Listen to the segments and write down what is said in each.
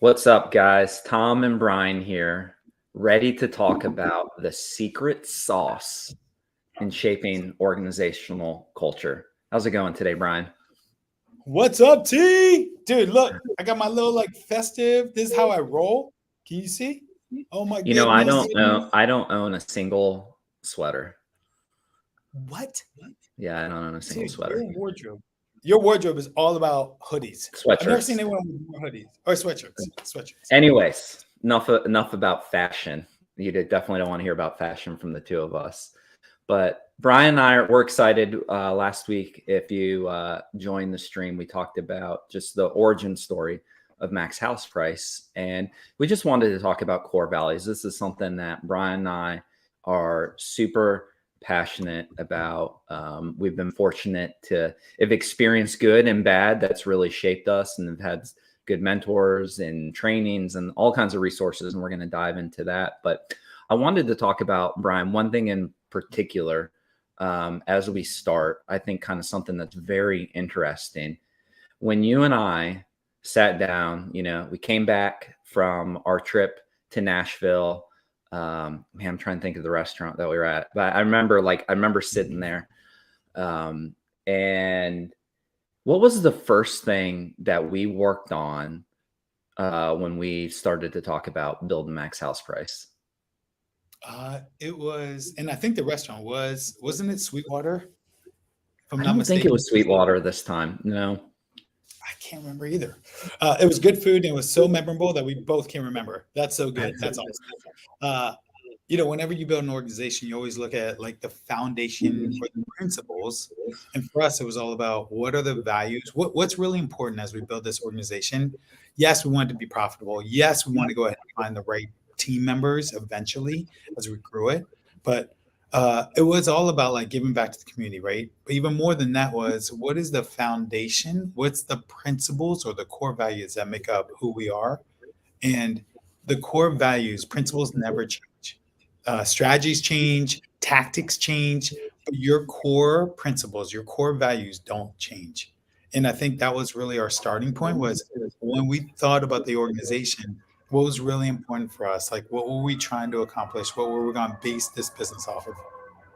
What's up, guys? Tom and Bryan here, ready to talk about the secret sauce in shaping organizational culture. How's it going today, Bryan? What's up, T? Dude, look, I got my little festive. This is how I roll. Can you see? Oh my You know, I goodness. don't know. I don't own a single sweater. What? Yeah, I don't own a single Dude, sweater. Your wardrobe is all about hoodies. I've never seen Sweatshirts. anyone with more hoodies or sweatshirts. Sweatshirts. Anyways, enough about fashion. You definitely don't want to hear about fashion from the two of us. But Bryan and I were excited last week. If you joined the stream, we talked about just the origin story of MaxHousePrice, and we just wanted to talk about core values. This is something that Bryan and I are super passionate about. We've been fortunate to have experienced good and bad that's really shaped us, and have had good mentors and trainings and all kinds of resources, and we're going to dive into that. But I wanted to talk about, Bryan, one thing in particular as we start. I think kind of something that's very interesting. When you and I sat down, we came back from our trip to Nashville. Man, I'm trying to think of the restaurant that we were at, but I remember sitting there. And what was the first thing that we worked on when we started to talk about building MaxHousePrice? It was, and I think the restaurant wasn't it Sweetwater? If I'm I not don't think it mistaken. was Sweetwater this time. No. I can't remember either. It was good food and it was so memorable that we both can remember. That's so good. That's awesome. Whenever you build an organization, you always look at like the foundation or the principles. And for us, it was all about what are the values? What's really important as we build this organization? Yes, we want it to be profitable. Yes, we want to go ahead and find the right team members eventually as we grew it. But it was all about like giving back to the community, right? But even more than that was what is the foundation? What's the principles or the core values that make up who we are? And the core values, principles never change. Strategies change, tactics change, but your core principles, your core values don't change. And I think that was really our starting point was when we thought about the organization, what was really important for us? Like, what were we trying to accomplish? What were we going to base this business off of?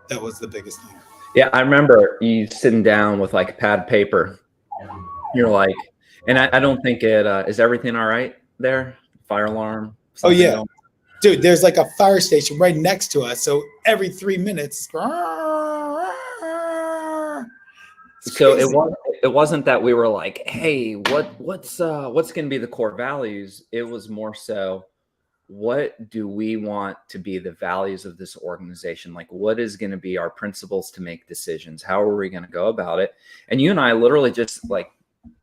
That was the biggest thing. Yeah, I remember you sitting down with like a pad of paper. You're like, and I don't think is everything all right there? Fire alarm? Oh, yeah. Going? Dude, there's like a fire station right next to us. So every 3 minutes. So it wasn't that we were like, hey, what's going to be the core values? It was more so, what do we want to be the values of this organization? Like, what is going to be our principles to make decisions? How are we going to go about it? And you and I literally just like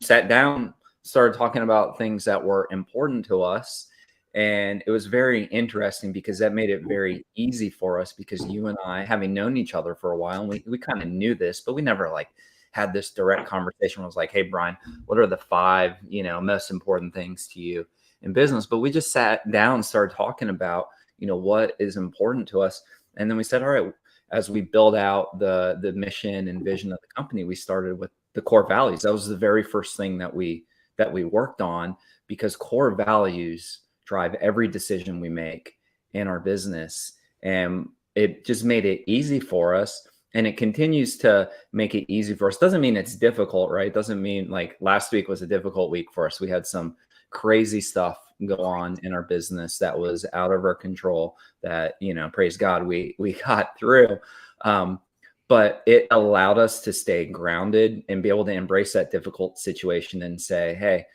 sat down, started talking about things that were important to us. And it was very interesting because that made it very easy for us, because you and I, having known each other for a while, and we kind of knew this, but we never like had this direct conversation. It was like, hey, Bryan, what are the 5, most important things to you in business? But we just sat down and started talking about, what is important to us. And then we said, all right, as we build out the mission and vision of the company, we started with the core values. That was the very first thing that we worked on, because core values drive every decision we make in our business. And it just made it easy for us. And it continues to make it easy for us. Doesn't mean it's difficult, right? Doesn't mean like last week was a difficult week for us. We had some crazy stuff go on in our business that was out of our control that, praise God, we got through. But it allowed us to stay grounded and be able to embrace that difficult situation and say, hey,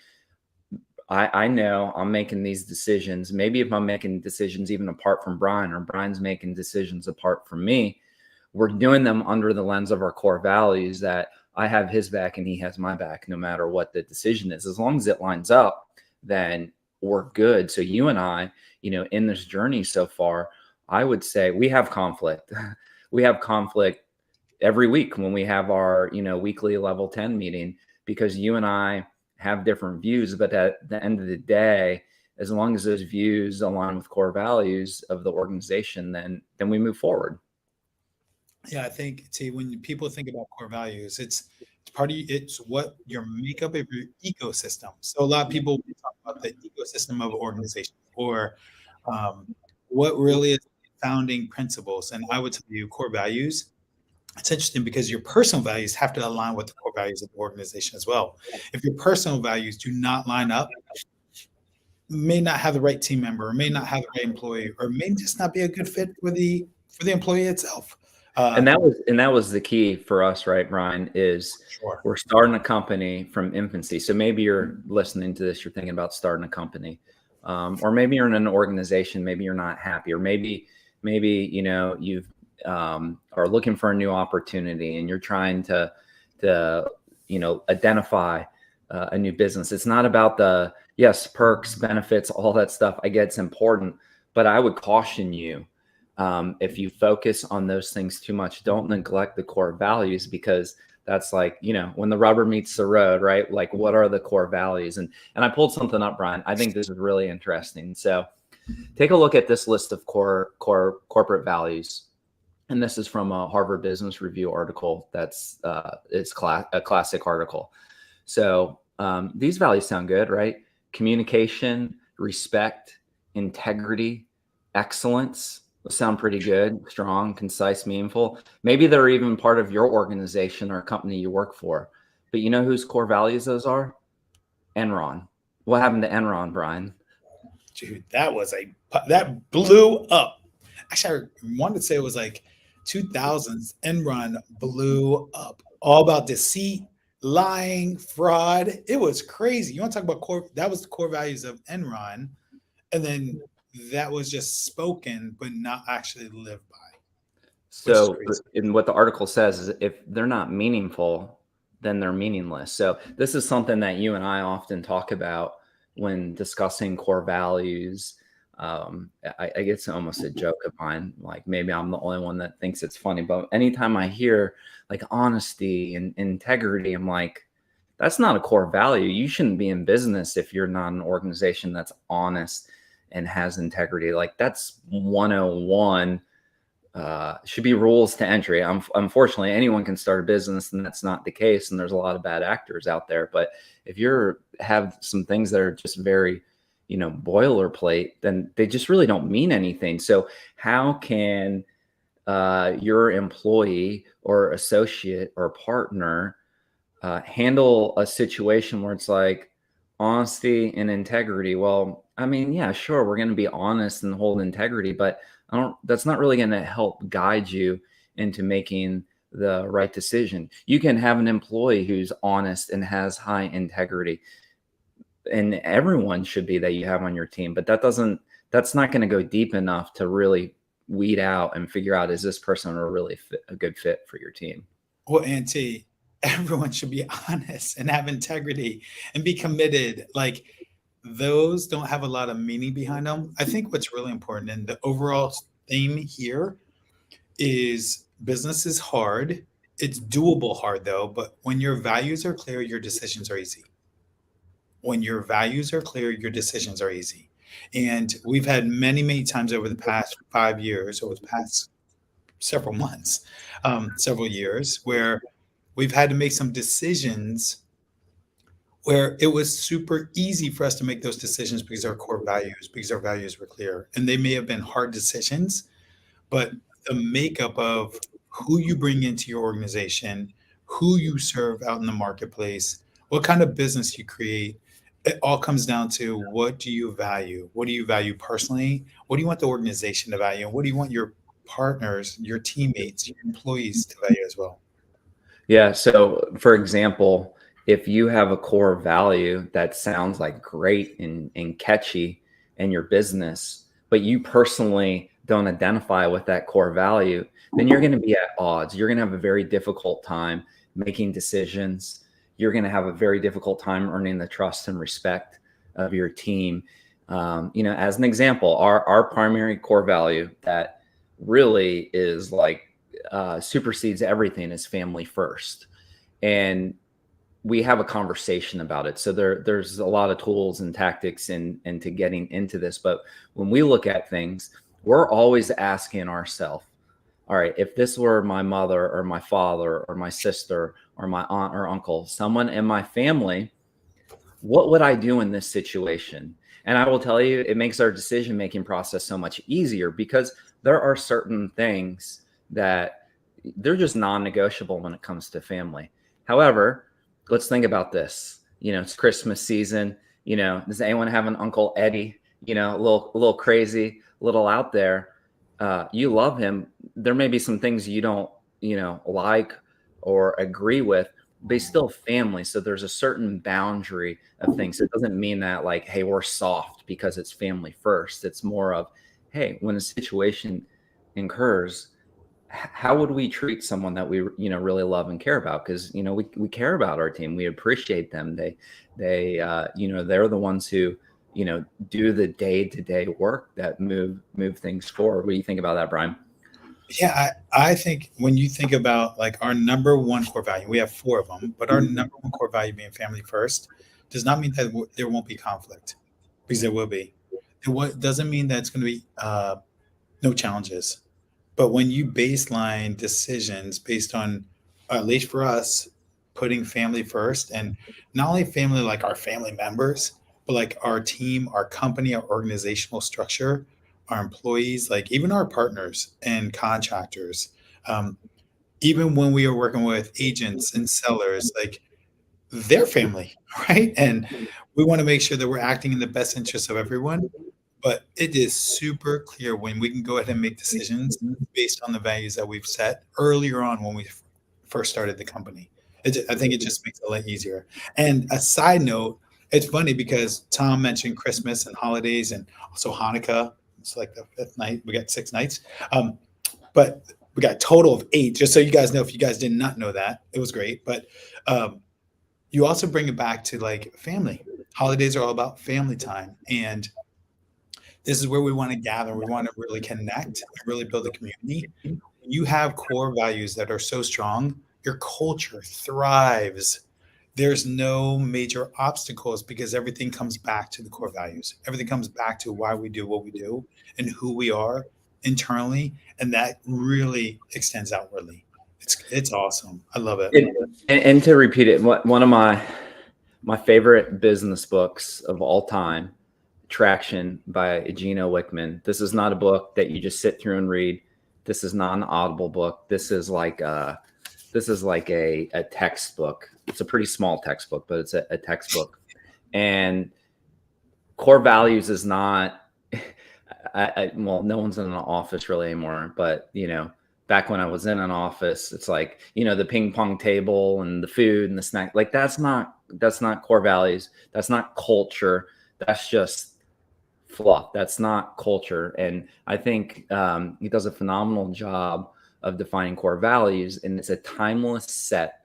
I know I'm making these decisions. Maybe if I'm making decisions even apart from Bryan, or Bryan's making decisions apart from me, we're doing them under the lens of our core values, that I have his back and he has my back, no matter what the decision is. As long as it lines up, then we're good. So you and I, in this journey so far, I would say we have conflict. We have conflict every week when we have our, weekly level 10 meeting, because you and I have different views. But at the end of the day, as long as those views align with core values of the organization, then we move forward. Yeah, I think, when people think about core values, it's It's what your makeup of your ecosystem. So a lot of people talk about the ecosystem of organization, or what really is founding principles. And I would tell you core values. It's interesting because your personal values have to align with the core values of the organization as well. If your personal values do not line up, may not have the right team member, or may not have the right employee, or may just not be a good fit for the employee itself. And that was the key for us, right, Brian, is Sure. we're starting a company from infancy. So maybe you're listening to this, you're thinking about starting a company, or maybe you're in an organization, maybe you're not happy, or maybe you know you've are looking for a new opportunity and you're trying to you know identify a new business. It's not about the perks, benefits, all that stuff. I get it's important, but I would caution you. If you focus on those things too much, don't neglect the core values, because that's like, you know, when the rubber meets the road, right? Like, what are the core values? And I pulled something up, Brian. I think this is really interesting. So take a look at this list of corporate values. And this is from a Harvard Business Review article. It's a classic article. So these values sound good, right? Communication, respect, integrity, excellence sound pretty good, strong, concise, meaningful. Maybe they're even part of your organization or company you work for. But you know whose core values those are? Enron. What happened to Enron, Brian? Dude, that blew up. Actually, I wanted to say it was like 2000s. Enron blew up. All about deceit, lying, fraud. It was crazy. You want to talk about that was the core values of Enron. And then that was just spoken, but not actually lived by. So, in what the article says is if they're not meaningful, then they're meaningless. So this is something that you and I often talk about when discussing core values. I guess almost a joke of mine, like maybe I'm the only one that thinks it's funny, but anytime I hear like honesty and integrity, I'm like, that's not a core value. You shouldn't be in business if you're not an organization that's honest and has integrity. Like, that's 101. Should be rules to entry. Unfortunately, anyone can start a business, and that's not the case. And there's a lot of bad actors out there. But if have some things that are just very, you know, boilerplate, then they just really don't mean anything. So how can your employee or associate or partner handle a situation where it's like honesty and integrity? Well, I mean, yeah, sure, we're going to be honest and hold integrity, but that's not really going to help guide you into making the right decision. You can have an employee who's honest and has high integrity, and everyone should be that you have on your team, but that's not going to go deep enough to really weed out and figure out, is this person a good fit for your team? Well, Auntie, everyone should be honest and have integrity and be committed. Like, those don't have a lot of meaning behind them. I think what's really important, and the overall theme here, is business is hard. It's doable hard though, but when your values are clear, your decisions are easy. When your values are clear, your decisions are easy. And we've had many times over the past 5 years, over the past several months, several years, where we've had to make some decisions where it was super easy for us to make those decisions because our values were clear. And they may have been hard decisions, but the makeup of who you bring into your organization, who you serve out in the marketplace, what kind of business you create, it all comes down to, what do you value? What do you value personally? What do you want the organization to value? And what do you want your partners, your teammates, your employees to value as well? Yeah. So for example, if you have a core value that sounds like great and catchy in your business, but you personally don't identify with that core value, then you're going to be at odds. You're going to have a very difficult time making decisions. You're going to have a very difficult time earning the trust and respect of your team. You know, as an example, our primary core value that really is like supersedes everything is family first. And we have a conversation about it. So there's a lot of tools and tactics into getting into this. But when we look at things, we're always asking ourselves, all right, if this were my mother or my father or my sister or my aunt or uncle, someone in my family, what would I do in this situation? And I will tell you, it makes our decision-making process so much easier because there are certain things that they're just non-negotiable when it comes to family. However, let's think about this. It's Christmas season. Does anyone have an Uncle Eddie? A little crazy, a little out there. You love him. There may be some things you don't, like or agree with, but he's still family. So there's a certain boundary of things. It doesn't mean that like, hey, we're soft because it's family first. It's more of, hey, when a situation incurs, how would we treat someone that we really love and care about? Because we care about our team, we appreciate them. They're the ones who do the day-to-day work that move things forward. What do you think about that, Brian? Yeah, I think when you think about like our number one core value, we have four of them, but our number one core value being family first does not mean that there won't be conflict, because there will be. Doesn't mean that it's going to be no challenges. But when you baseline decisions based on, at least for us, putting family first, and not only family like our family members, but like our team, our company, our organizational structure, our employees, like even our partners and contractors, um, even when we are working with agents and sellers, like their family, right? And we want to make sure that we're acting in the best interest of everyone. But it is super clear when we can go ahead and make decisions based on the values that we've set earlier on when we first started the company. I think it just makes it a lot easier. And a side note, it's funny because Tom mentioned Christmas and holidays and also Hanukkah. It's like the fifth night. We got 6 nights. But we got a total of 8, just so you guys know, if you guys did not know that, it was great. But you also bring it back to like family. Holidays are all about family time. And this is where we want to gather. We want to really connect and really build a community. You have core values that are so strong, your culture thrives. There's no major obstacles because everything comes back to the core values. Everything comes back to why we do what we do and who we are internally. And that really extends outwardly. It's awesome. I love it. And to repeat it, one of my favorite business books of all time, Traction by Gino Wickman. This is not a book that you just sit through and read. This is not an audible book. This is like a textbook. It's a pretty small textbook, but it's a textbook. And core values is not, well, no one's in an office really anymore, but back when I was in an office, it's like, the ping pong table and the food and the snack, like that's not core values. That's not culture. That's just fluff. That's not culture. And I think he does a phenomenal job of defining core values. And it's a timeless set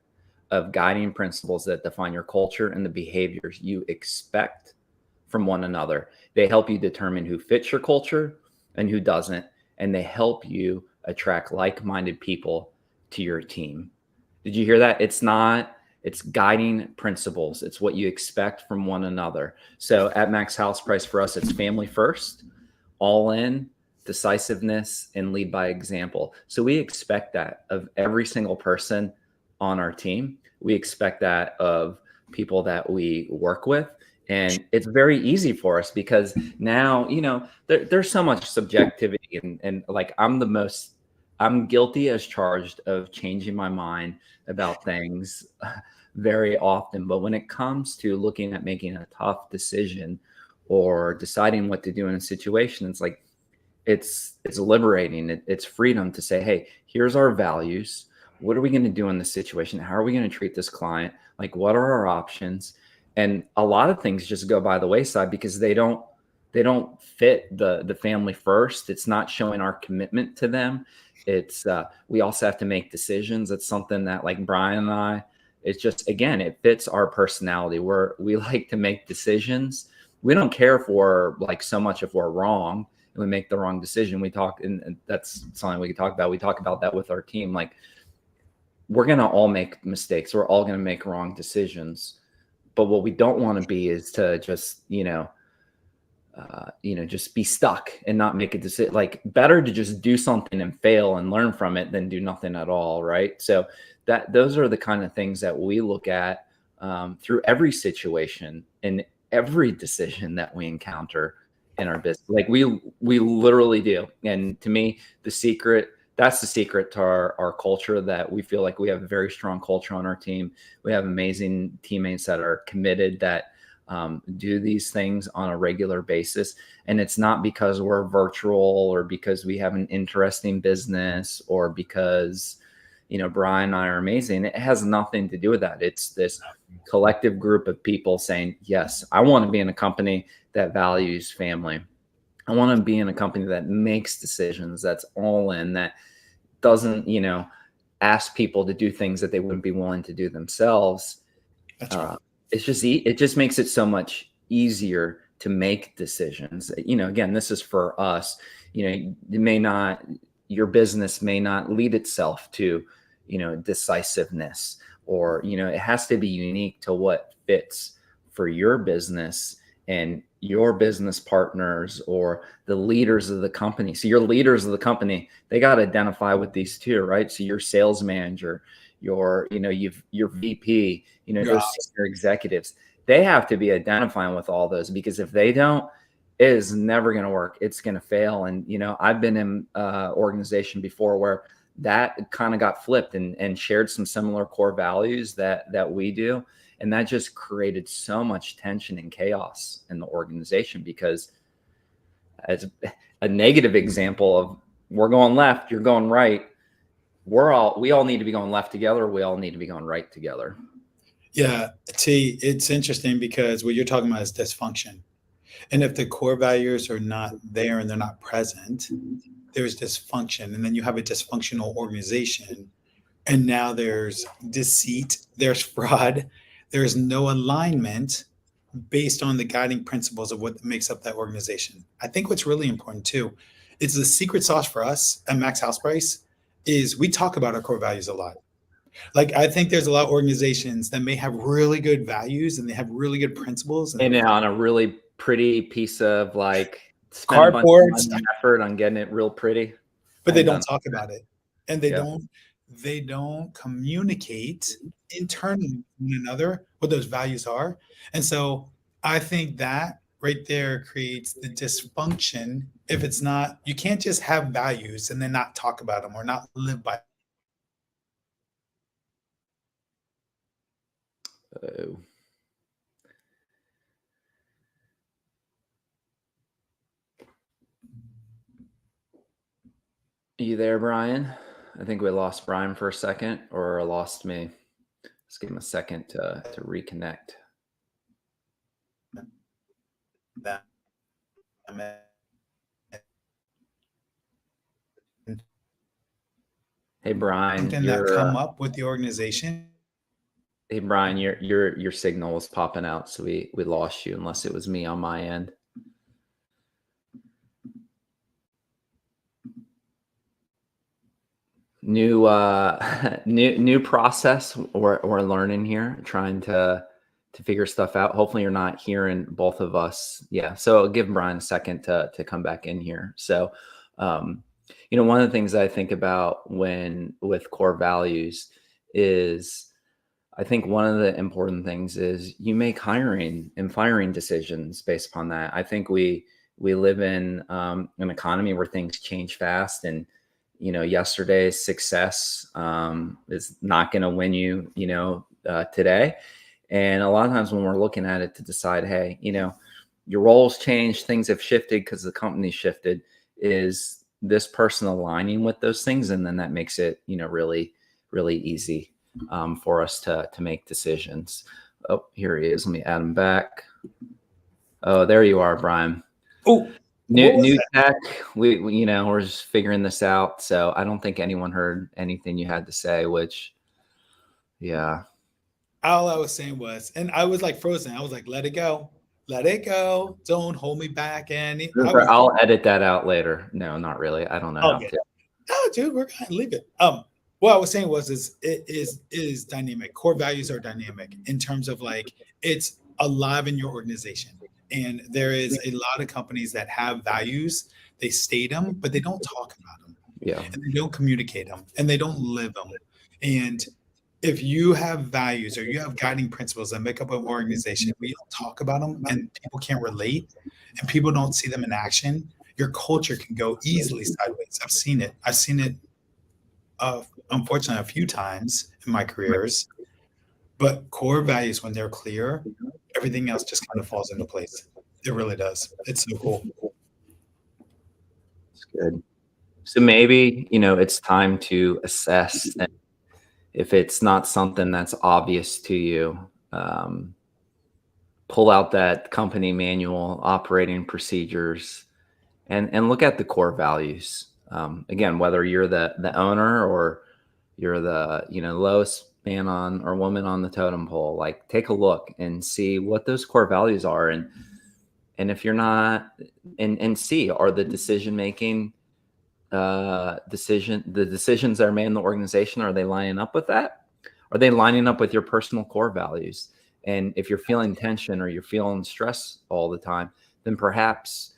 of guiding principles that define your culture and the behaviors you expect from one another. They help you determine who fits your culture and who doesn't. And they help you attract like-minded people to your team. Did you hear that? It's guiding principles. It's what you expect from one another. So at MaxHousePrice, for us, it's family first, all in, decisiveness, and lead by example. So we expect that of every single person on our team. We expect that of people that we work with. And it's very easy for us because now, there's so much subjectivity and like I'm guilty as charged of changing my mind about things very often. But when it comes to looking at making a tough decision or deciding what to do in a situation, it's like, it's liberating. It's freedom to say, hey, here's our values. What are we going to do in this situation? How are we going to treat this client? Like, what are our options? And a lot of things just go by the wayside because they don't fit the family first. It's not showing our commitment to them. It's we also have to make decisions. It's something that like Brian and I, it's just, again, it fits our personality. We like to make decisions. We don't care if we're like so much if we're wrong and we make the wrong decision. We talk, and that's something we can talk about. We talk about that with our team. Like, we're going to all make mistakes. We're all going to make wrong decisions. But what we don't want to be is to just, just be stuck and not make a decision. Like, better to just do something and fail and learn from it than do nothing at all, right? So those are the kind of things that we look at through every situation and every decision that we encounter in our business. Like, we literally do. And to me, that's the secret to our culture, that we feel like we have a very strong culture on our team. We have amazing teammates that are committed, that do these things on a regular basis. And it's not because we're virtual or because we have an interesting business or because, Brian and I are amazing. It has nothing to do with that. It's this collective group of people saying, yes, I want to be in a company that values family. I want to be in a company that makes decisions, that's all in, that doesn't, ask people to do things that they wouldn't be willing to do themselves. That's right. It just makes it so much easier to make decisions. Again, this is for us. Your business may not lead itself to, decisiveness, or, it has to be unique to what fits for your business and your business partners or the leaders of the company. So your leaders of the company, they got to identify with these too, right? So your sales manager, your VP, those senior executives, they have to be identifying with all those, because if they don't, it is never going to work. It's going to fail. And, I've been in organization before where that kind of got flipped and shared some similar core values that we do. And that just created so much tension and chaos in the organization, because as a negative example of, we're going left, you're going right. We all need to be going left together. We all need to be going right together. Yeah. T, it's interesting because what you're talking about is dysfunction. And if the core values are not there and they're not present, there's dysfunction. And then you have a dysfunctional organization. And now there's deceit, there's fraud, there's no alignment based on the guiding principles of what makes up that organization. I think what's really important too is the secret sauce for us at MaxHousePrice is we talk about our core values a lot. Like, I think there's a lot of organizations that may have really good values and they have really good principles. And on a really pretty piece of, like, spend a bunch of money and effort on getting it real pretty, but they don't talk about it, and they don't communicate internally with one another what those values are. And so I think that right there creates the dysfunction. If it's not, you can't just have values and then not talk about them or not live by. Oh. Are you there, Brian? I think we lost Brian for a second, or lost me. Let's give him a second to reconnect. That Hey, Brian, something that come up with the organization. Hey, Brian, your signal was popping out, so we lost you, unless it was me on my end. New process we're learning here, trying to figure stuff out. Hopefully you're not hearing both of us. Yeah. So I'll give Brian a second to come back in here. So, one of the things I think about with core values is, I think one of the important things is you make hiring and firing decisions based upon that. I think we live in an economy where things change fast, and yesterday's success is not going to win you, today. And a lot of times when we're looking at it to decide, hey, your roles change, things have shifted because the company shifted, is this person aligning with those things? And then that makes it, really, really easy for us to make decisions. Oh, here he is. Let me add him back. Oh, there you are, Brian. Oh, New tech. We're just figuring this out. So I don't think anyone heard anything you had to say, which, yeah. All I was saying was, and I was like frozen. I was like, let it go. Let it go. Don't hold me back. I'll edit that out later. No, not really. I don't know how to. No, dude, we're gonna leave it. What I was saying was, it is dynamic. Core values are dynamic in terms of, like, it's alive in your organization. And there is a lot of companies that have values, they state them, but they don't talk about them. Yeah. And they don't communicate them, and they don't live them. And if you have values or you have guiding principles that make up an organization, we don't talk about them and people can't relate and people don't see them in action, your culture can go easily sideways. I've seen it. I've seen it, unfortunately, a few times in my careers. But core values, when they're clear, everything else just kind of falls into place. It really does. It's so cool. It's good. So maybe, it's time to assess. And if it's not something that's obvious to you, pull out that company manual, operating procedures, and look at the core values. Again, whether you're the owner or you're the lowest man on or woman on the totem pole, like take a look and see what those core values are, and if you're not, and see, are the decisions that are made in the organization, are they lining up with that? Are they lining up with your personal core values? And if you're feeling tension or you're feeling stress all the time, then perhaps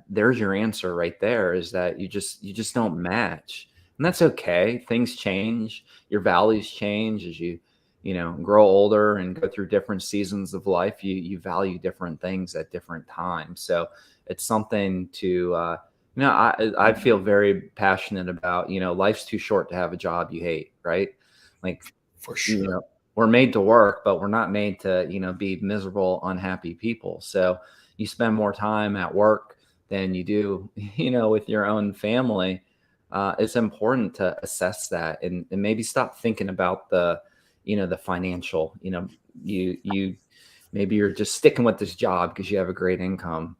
there's your answer right there, is that you just don't match. And that's okay. Things change. Your values change as you grow older and go through different seasons of life. You value different things at different times. So it's something to, I feel very passionate about, life's too short to have a job you hate, right? Like, For sure. We're made to work, but we're not made to, be miserable, unhappy people. So you spend more time at work than you do, with your own family. It's important to assess that and maybe stop thinking about the financial, you maybe you're just sticking with this job because you have a great income,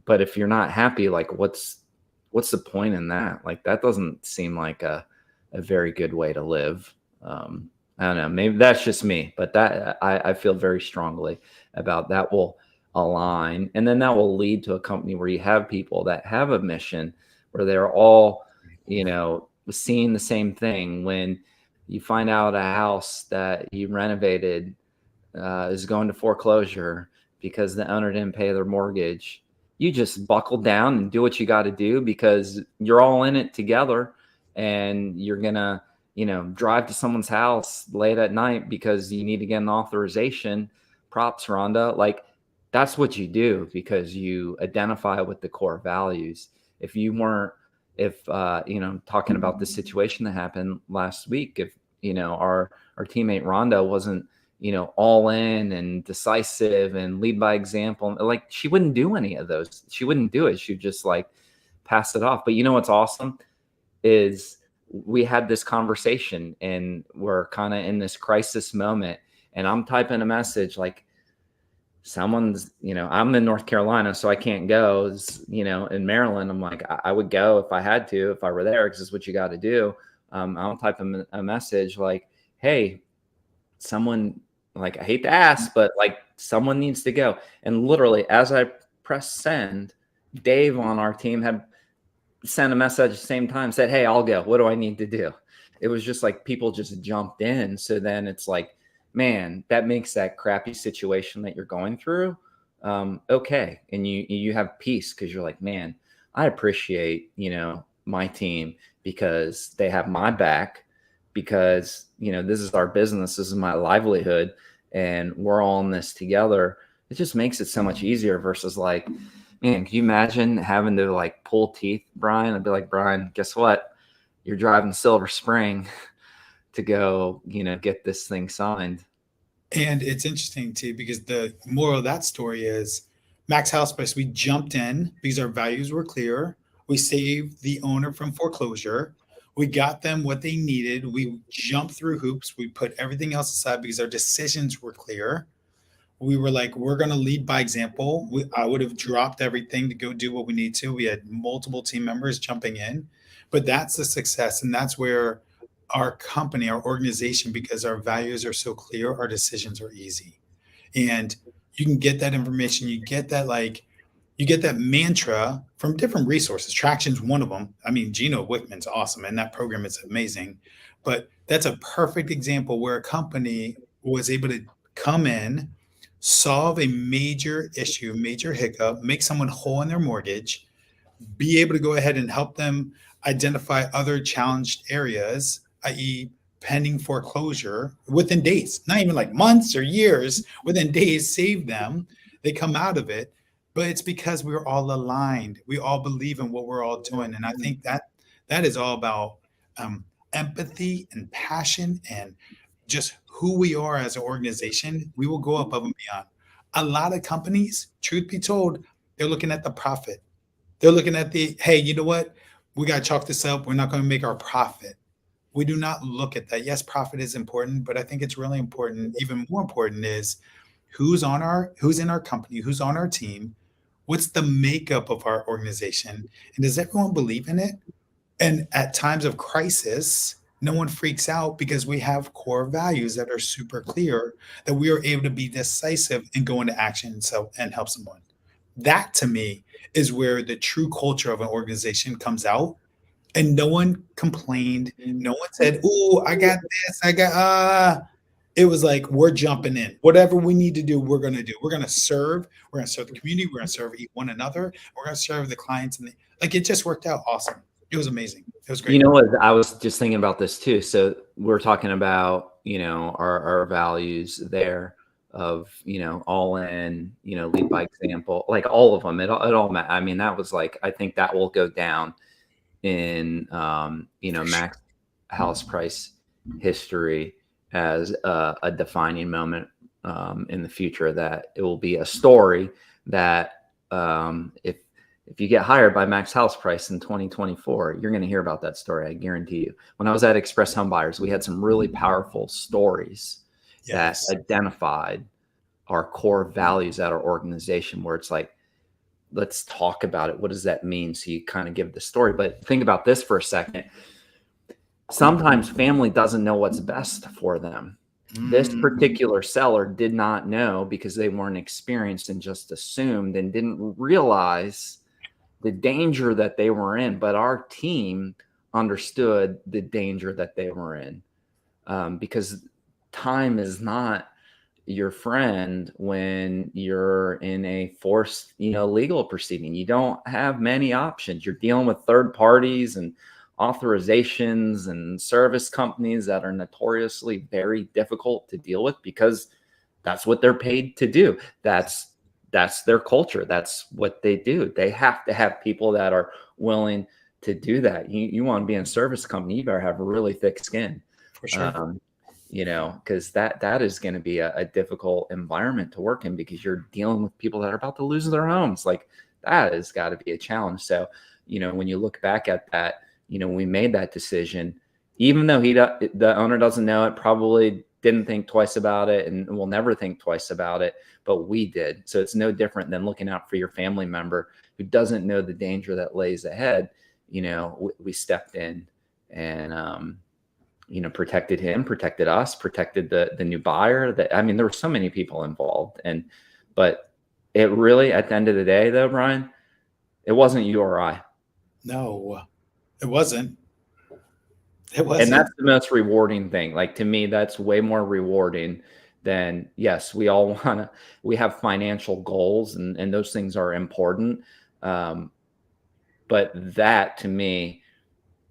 but if you're not happy, like what's the point in that? Like, that doesn't seem like a very good way to live. I don't know, maybe that's just me, but that I feel very strongly about that will align. And then that will lead to a company where you have people that have a mission, where they're all, seeing the same thing. When you find out a house that you renovated is going to foreclosure because the owner didn't pay their mortgage, you just buckle down and do what you got to do, because you're all in it together, and you're gonna drive to someone's house late at night because you need to get an authorization. Props, Rhonda. Like, that's what you do because you identify with the core values. If talking about the situation that happened last week, if our teammate Rhonda wasn't all in and decisive and lead by example, like, she wouldn't do any of those. She wouldn't do it. She'd just like pass it off. But what's awesome is we had this conversation and we're kind of in this crisis moment, and I'm typing a message like, someone's, I'm in North Carolina, so I can't go, in Maryland. I'm like, I would go if I had to, if I were there, because it's what you got to do. I'll type a message like, hey, someone, like, I hate to ask, but like, someone needs to go. And literally, as I press send, Dave on our team had sent a message at the same time, said, hey, I'll go. What do I need to do? It was just like people just jumped in. So then it's like, man, that makes that crappy situation that you're going through okay. And you have peace, because you're like, man, I appreciate, my team, because they have my back, because, this is our business, this is my livelihood, and we're all in this together. It just makes it so much easier versus like, man, can you imagine having to like pull teeth, Brian? I'd be like, Brian, guess what? You're driving Silver Spring to go, get this thing signed. And it's interesting too, because the moral of that story is MaxHousePrice, we jumped in because our values were clear. We saved the owner from foreclosure. We got them what they needed. We jumped through hoops. We put everything else aside because our decisions were clear. We were like, we're going to lead by example. I would have dropped everything to go do what we need to. We had multiple team members jumping in, but that's the success. And that's where our company, our organization, because our values are so clear, our decisions are easy. And you can get that information. You get that mantra from different resources. Traction's one of them. I mean, Gino Wickman's awesome, and that program is amazing. But that's a perfect example where a company was able to come in, solve a major issue, major hiccup, make someone whole in their mortgage, be able to go ahead and help them identify other challenged areas, i.e., pending foreclosure within days, not even like months or years, within days, save them. They come out of it. But it's because we're all aligned. We all believe in what we're all doing. And I think that is all about empathy and passion and just who we are as an organization. We will go above and beyond. A lot of companies, truth be told, they're looking at the profit. They're looking at the, hey, you know what? We got to chalk this up. We're not going to make our profit. We do not look at that. Yes, profit is important, but I think it's really important. Even more important is who's in our company, who's on our team, what's the makeup of our organization, and does everyone believe in it? And at times of crisis, no one freaks out because we have core values that are super clear, that we are able to be decisive and go into action and help someone. That to me is where the true culture of an organization comes out. And no one complained. No one said, "Oh, I got this. I got It was like, we're jumping in. Whatever we need to do, we're going to do. We're going to serve. We're going to serve the community. We're going to serve one another. We're going to serve the clients. And like, it just worked out awesome. It was amazing. It was great. You know what? I was just thinking about this too. So we're talking about, our values there of, all in, lead by example, like all of them. I mean, that was like, I think that will go down in, Max House Price history as a defining moment in the future, that it will be a story that if you get hired by Max House Price in 2024, you're going to hear about that story. I guarantee you. When I was at Express Home Buyers, we had some really powerful stories that identified our core values at our organization, where it's like, let's talk about it. What does that mean? So you kind of give the story. But think about this for a second. Sometimes family doesn't know what's best for them. This particular seller did not know because they weren't experienced and just assumed and didn't realize the danger that they were in. But our team understood the danger that they were in, because time is not your friend when you're in a forced, legal proceeding. You don't have many options. You're dealing with third parties and authorizations and service companies that are notoriously very difficult to deal with, because that's what they're paid to do. That's their culture. That's what they do. They have to have people that are willing to do that. You want to be in a service company, you better have a really thick skin. For sure. Because that is going to be a difficult environment to work in, because you're dealing with people that are about to lose their homes. Like, that has got to be a challenge. So, when you look back at that, we made that decision, even though the owner doesn't know it, probably didn't think twice about it, and will never think twice about it, but we did. So it's no different than looking out for your family member who doesn't know the danger that lays ahead. We stepped in and, protected him, protected us, protected the new buyer. There were so many people involved, but it really, at the end of the day though, Brian, it wasn't you or I. No, it wasn't. It wasn't. And that's the most rewarding thing. Like, to me, that's way more rewarding than, yes, we have financial goals, and those things are important. But that to me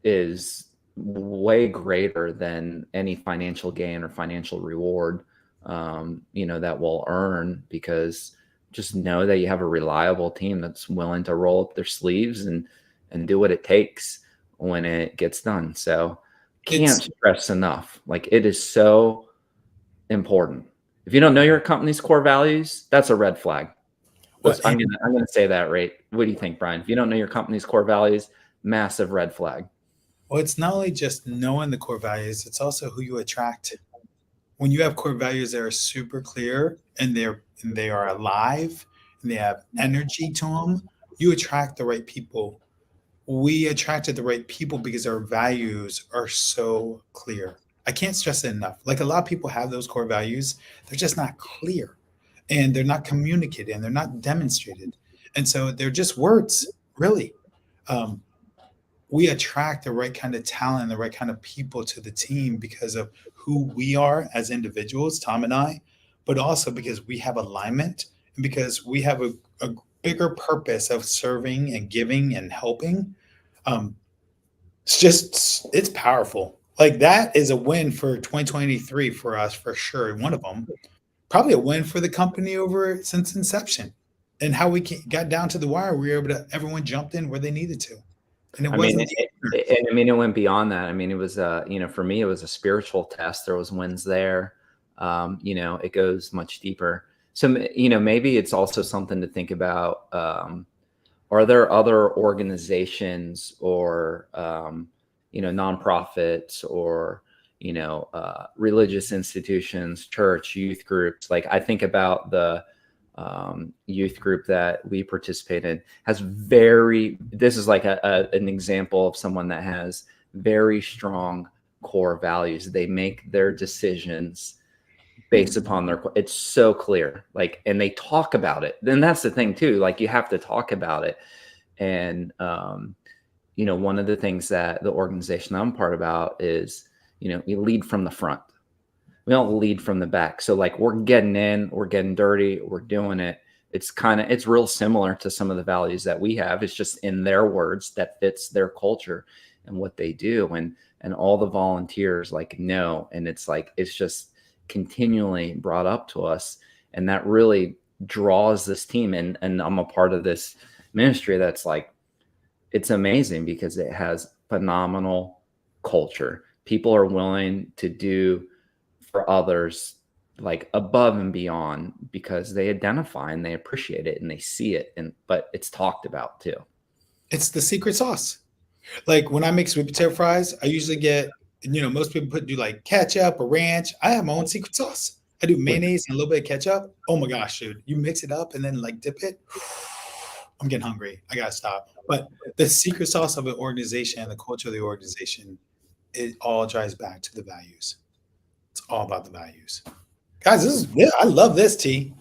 is way greater than any financial gain or financial reward, that we'll earn, because just know that you have a reliable team that's willing to roll up their sleeves and do what it takes when it gets done. So can't stress enough. Like, it is so important. If you don't know your company's core values, that's a red flag. I'm gonna say that, right? What do you think, Brian? If you don't know your company's core values, massive red flag. Well, it's not only just knowing the core values, it's also who you attract. When you have core values that are super clear and they are alive and they have energy to them, you attract the right people. We attracted the right people because our values are so clear. I can't stress it enough. Like, a lot of people have those core values, they're just not clear, and they're not communicated, and they're not demonstrated. And so they're just words, really. We attract the right kind of talent, the right kind of people to the team because of who we are as individuals, Tom and I, but also because we have alignment and because we have a bigger purpose of serving and giving and helping. It's powerful. Like that is a win for 2023 for us for sure. One of them, probably a win for the company over since inception, and how we got down to the wire. We were able to, everyone jumped in where they needed to, and it I mean, wasn't. it went beyond that. I mean, it was, for me, it was a spiritual test. There was wins there. It goes much deeper. So, maybe it's also something to think about. Are there other organizations or, nonprofits or, religious institutions, church, youth groups? Like I think about the youth group that we participate in this is like an example of someone that has very strong core values. They make their decisions based upon it's so clear, like, and they talk about it. Then that's the thing too, like you have to talk about it. And one of the things that the organization I'm part about is, we lead from the front. We don't lead from the back. So like we're getting in, we're getting dirty, we're doing it. It's real similar to some of the values that we have. It's just in their words that fits their culture and what they do. And all the volunteers like know, and it's like, it's just continually brought up to us. And that really draws this team. And I'm a part of this ministry that's like, it's amazing because it has phenomenal culture. People are willing to do for others like above and beyond because they identify and they appreciate it and they see it. But it's talked about too. It's the secret sauce. Like when I make sweet potato fries, I usually get, most people do like ketchup or ranch. I have my own secret sauce. I do mayonnaise and a little bit of ketchup. Oh my gosh, dude. You mix it up and then like dip it. I'm getting hungry. I gotta stop. But the secret sauce of an organization and the culture of the organization, it all drives back to the values. It's all about the values. Guys, I love this, T.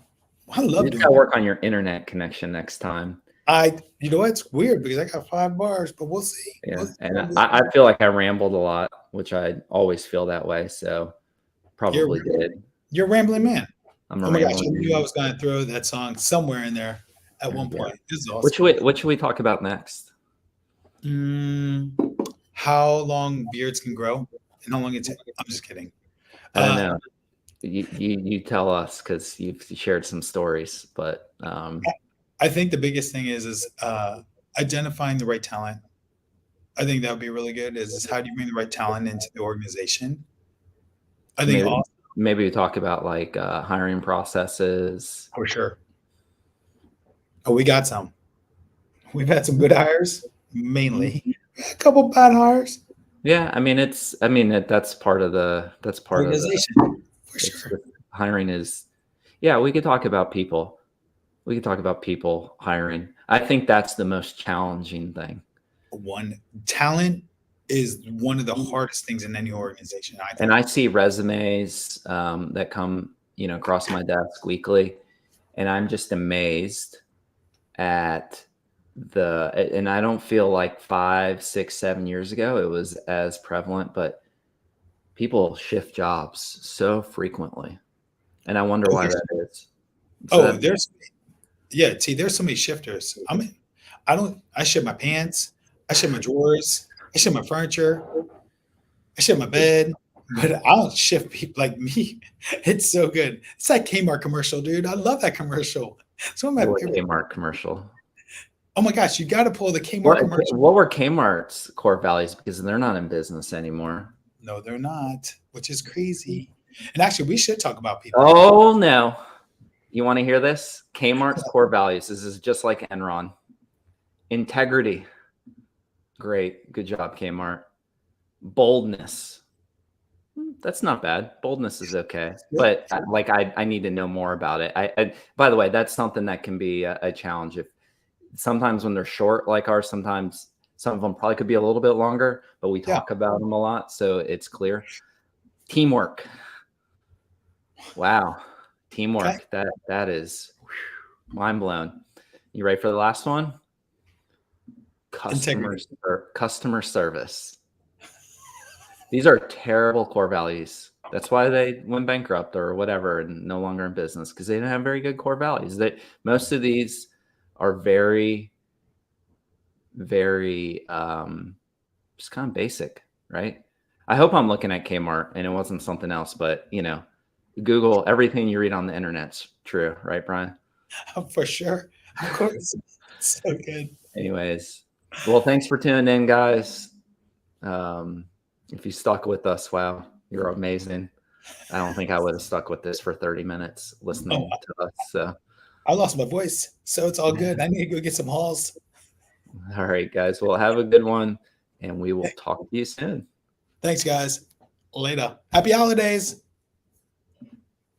I love You doing gotta it. work on your internet connection next time. You know what? It's weird because I got 5 bars, but we'll see. Yeah. And I feel like I rambled a lot, which I always feel that way. So probably did. You're a rambling man. I'm a Oh my gosh, I rambling knew man. I was gonna throw that song somewhere in there at one Yeah. point. This is awesome. What should we talk about next? How long beards can grow and how long it takes. I'm just kidding. I don't know. You tell us because you've shared some stories, but I think the biggest thing is identifying the right talent. I think that would be really good. Is how do you bring the right talent into the organization? I think maybe we talk about like hiring processes. For sure. Oh, we got some. We've had some good hires, mainly a couple bad hires. Yeah, I mean that's part of the organization. For sure. Hiring is, yeah. We could talk about people. We could talk about people hiring. I think that's the most challenging thing. Talent is one of the hardest things in any organization. I see resumes that come, across my desk weekly, and I'm just amazed at and I don't feel like 5, 6, 7 years ago it was as prevalent, but people shift jobs so frequently, and I wonder why that is. There's so many shifters. I shift my pants, I shift my drawers, I shift my furniture, I shift my bed, but I don't shift people like me. It's so good. It's that Kmart commercial, dude. I love that commercial. It's one of my favorite. Kmart commercial. Oh my gosh, you got to pull the Kmart commercial. What were Kmart's core values? Because they're not in business anymore. No, they're not, which is crazy. And actually, we should talk about people. Oh no. You want to hear this? Kmart's core values. This is just like Enron. Integrity. Great. Good job, Kmart. Boldness. That's not bad. Boldness is okay. But I need to know more about it. By the way, that's something that can be a challenge. If sometimes when they're short like ours, sometimes some of them probably could be a little bit longer, but we talk about them a lot. So it's clear. Teamwork. Wow. Teamwork. Okay. That is mind blown. You ready for the last one? Customer service. These are terrible core values. That's why they went bankrupt or whatever and no longer in business, because they didn't have very good core values. That most of these are very, very just kind of basic, right? I hope I'm looking at Kmart and it wasn't something else, but Google everything you read on the internet's true, right, Brian? For sure. Of course. So good. Anyways, well, thanks for tuning in, guys. If you stuck with us, wow, you're amazing. I don't think I would have stuck with this for 30 minutes listening to us. So I lost my voice, so it's all good. I need to go get some halls. all right, guys. Well, have a good one, and we will talk to you soon. Thanks, guys. Later. Happy holidays.